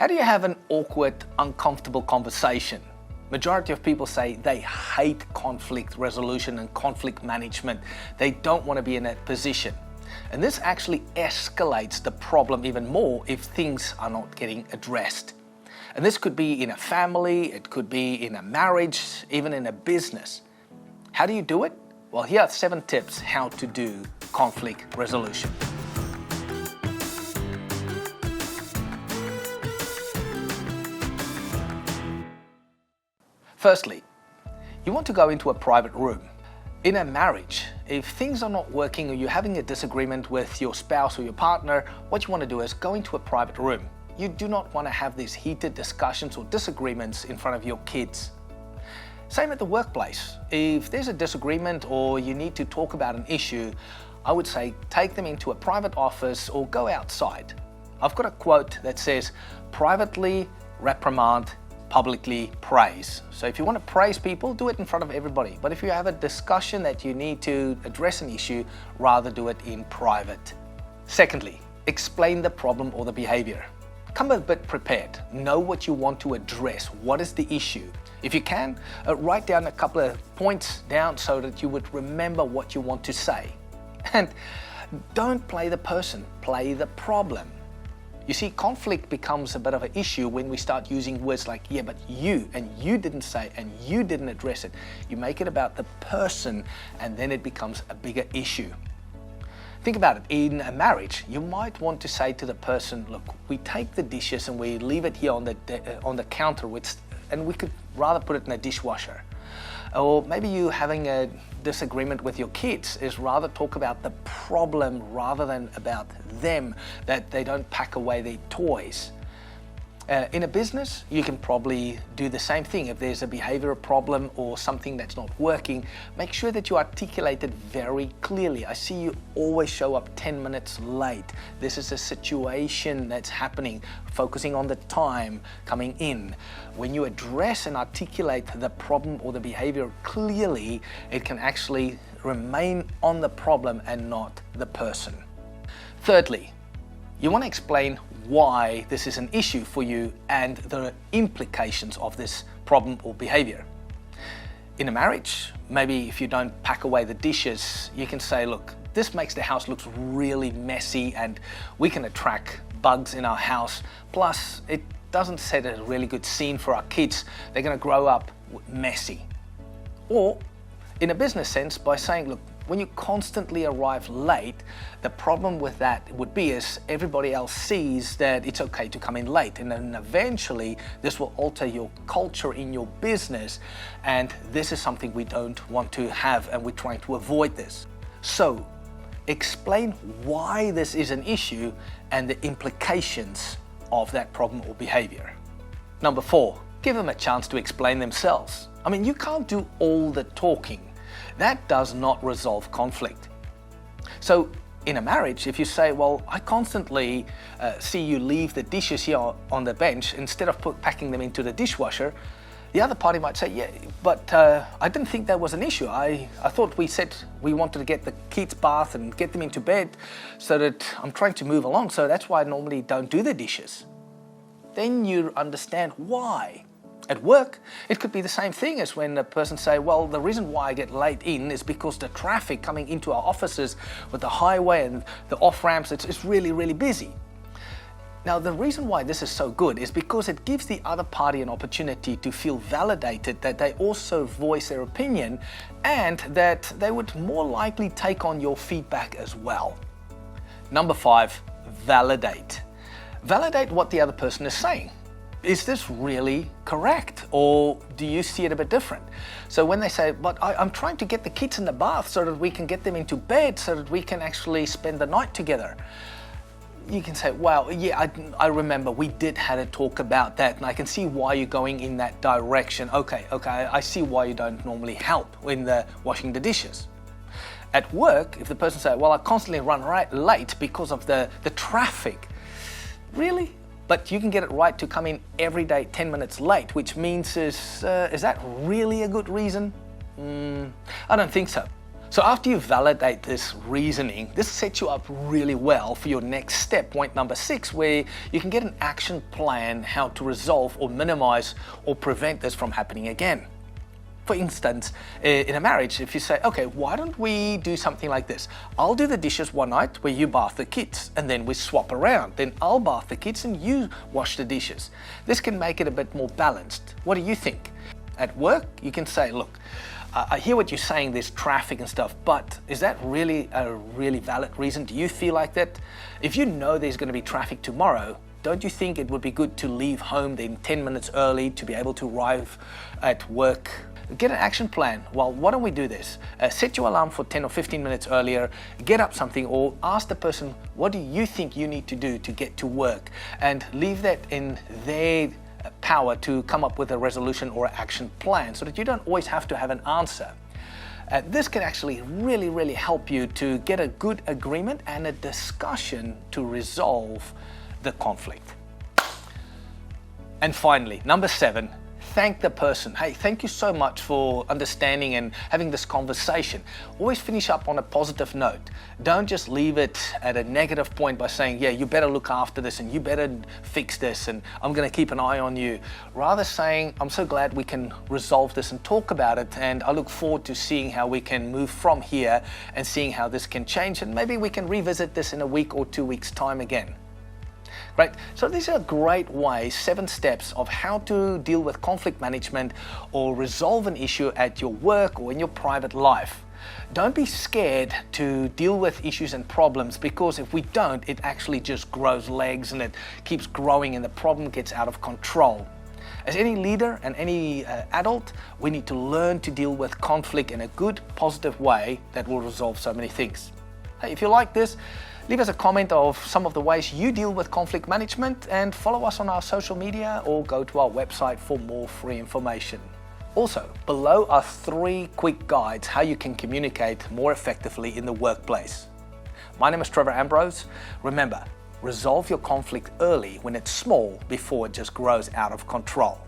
How do you have an awkward, uncomfortable conversation? Majority of people say they hate conflict resolution and conflict management. They don't want to be in that position. And this actually escalates the problem even more if things are not getting addressed. And this could be in a family, it could be in a marriage, even in a business. How do you do it? Well, here are 7 tips how to do conflict resolution. Firstly, you want to go into a private room. In a marriage, if things are not working or you're having a disagreement with your spouse or your partner, what you want to do is go into a private room. You do not want to have these heated discussions or disagreements in front of your kids. Same at the workplace. If there's a disagreement or you need to talk about an issue, I would say take them into a private office or go outside. I've got a quote that says, privately reprimand, publicly praise. So if you want to praise people, do it in front of everybody. But if you have a discussion that you need to address an issue, rather do it in private. Secondly, explain the problem or the behavior. Come a bit prepared. Know what you want to address. What is the issue? If you can, write down a couple of points down so that you would remember what you want to say. And don't play the person, play the problem. You see, conflict becomes a bit of an issue when we start using words like, yeah, but you, and you didn't say, and you didn't address it. You make it about the person, and then it becomes a bigger issue. Think about it. In a marriage, you might want to say to the person, look, we take the dishes and we leave it here on the counter, and we could rather put it in a dishwasher. Or maybe you having a disagreement with your kids is rather talk about the problem rather than about them, that they don't pack away their toys. In a business, you can probably do the same thing. If there's a behavioral problem or something that's not working, make sure that you articulate it very clearly. I see you always show up 10 minutes late. This is a situation that's happening, focusing on the time coming in. When you address and articulate the problem or the behavior clearly, it can actually remain on the problem and not the person. Thirdly, you want to explain why this is an issue for you and the implications of this problem or behavior. In a marriage, maybe if you don't pack away the dishes, you can say, look, this makes the house look really messy and we can attract bugs in our house. Plus, it doesn't set a really good scene for our kids. They're going to grow up messy. Or in a business sense, by saying, look, when you constantly arrive late, the problem with that would be is everybody else sees that it's okay to come in late, and then eventually this will alter your culture in your business, and this is something we don't want to have, and we're trying to avoid this. So explain why this is an issue and the implications of that problem or behavior. Number 4, give them a chance to explain themselves. I mean, you can't do all the talking. That does not resolve conflict. So in a marriage, if you say, well, I constantly see you leave the dishes here on the bench instead of packing them into the dishwasher, the other party might say, yeah, but I didn't think that was an issue. I thought we said we wanted to get the kids bath and get them into bed so that I'm trying to move along. So that's why I normally don't do the dishes. Then you understand why. At work, it could be the same thing as when a person say, well, the reason why I get late in is because the traffic coming into our offices with the highway and the off-ramps, it's really, really busy. Now, the reason why this is so good is because it gives the other party an opportunity to feel validated, that they also voice their opinion and that they would more likely take on your feedback as well. Number 5, validate. Validate what the other person is saying. Is this really correct, or do you see it a bit different? So when they say, but I'm trying to get the kids in the bath so that we can get them into bed so that we can actually spend the night together, you can say, well, yeah, I remember we did have a talk about that, and I can see why you're going in that direction. Okay, I see why you don't normally help in the washing the dishes. At work, if the person says, well, I constantly run late because of the traffic, really? But you can get it right to come in every day 10 minutes late, which means is that really a good reason? I don't think so. So after you validate this reasoning, this sets you up really well for your next step, point number 6, where you can get an action plan how to resolve or minimize or prevent this from happening again. For instance, in a marriage, if you say, okay, why don't we do something like this? I'll do the dishes one night where you bath the kids, and then we swap around. Then I'll bath the kids and you wash the dishes. This can make it a bit more balanced. What do you think? At work, you can say, look, I hear what you're saying, there's traffic and stuff, but is that really a really valid reason? Do you feel like that? If you know there's going to be traffic tomorrow, don't you think it would be good to leave home then 10 minutes early to be able to arrive at work? Get an action plan. Well, why don't we do this? Set your alarm for 10 or 15 minutes earlier, get up something, or ask the person, what do you think you need to do to get to work? And leave that in their power to come up with a resolution or action plan so that you don't always have to have an answer. This can actually really help you to get a good agreement and a discussion to resolve the conflict. And finally, number 7, thank the person. Hey, thank you so much for understanding and having this conversation. Always finish up on a positive note. Don't just leave it at a negative point by saying, yeah, you better look after this and you better fix this and I'm going to keep an eye on you. Rather saying, I'm so glad we can resolve this and talk about it, and I look forward to seeing how we can move from here and seeing how this can change, and maybe we can revisit this in a week or 2 weeks' time again. Right, so these are great ways, 7 steps of how to deal with conflict management or resolve an issue at your work or in your private life. Don't be scared to deal with issues and problems, because if we don't, it actually just grows legs and it keeps growing and the problem gets out of control. As any leader and any adult, we need to learn to deal with conflict in a good, positive way that will resolve so many things. Hey, if you like this, leave us a comment of some of the ways you deal with conflict management, and follow us on our social media or go to our website for more free information. Also, below are 3 quick guides how you can communicate more effectively in the workplace. My name is Trevor Ambrose. Remember, resolve your conflict early when it's small before it just grows out of control.